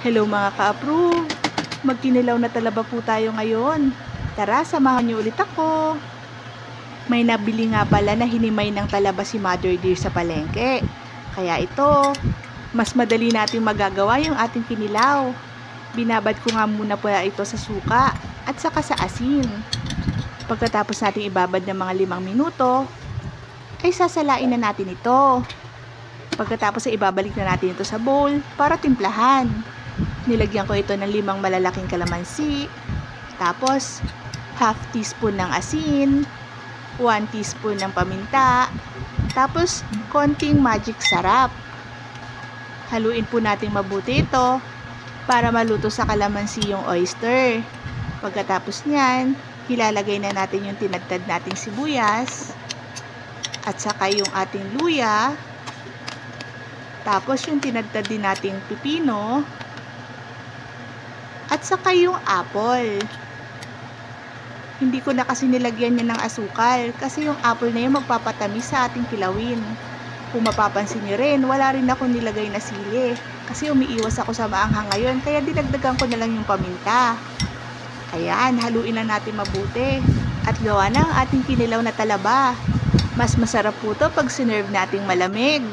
Hello mga ka-approve! Magkinilaw na talaba po tayo ngayon. Tara, samahan niyo ulit ako. May nabili nga pala na hinimay ng talaba si Mother Dear sa palengke. Kaya ito, mas madali nating magagawa yung ating kinilaw. Binabad ko nga muna po ito sa suka at saka sa asin. Pagkatapos nating ibabad ng mga 5 minuto, ay sasalain na natin ito. Pagkatapos ay ibabalik na natin ito sa bowl para timplahan. Nilagyan ko ito ng 5 malalaking kalamansi. Tapos, half teaspoon ng asin, 1 teaspoon ng paminta, tapos konting magic sarap. Haluin po natin mabuti ito para maluto sa kalamansi yung oyster. Pagkatapos niyan, ilalagay na natin yung tinadtad nating sibuyas at saka yung ating luya. Tapos yung tinadtad din nating pipino at saka yung apple. Hindi ko na kasi nilagyan niya ng asukal kasi yung apple na yun magpapatamis sa ating kilawin. Kung mapapansin niyo rin, wala rin ako nilagay na sili kasi umiiwas ako sa maanghang ngayon, kaya dinagdagan ko na lang yung paminta. Ayan, haluin lang natin mabuti at gawa na ang ating kinilaw na talaba. Mas masarap po to pag sinerve nating malamig.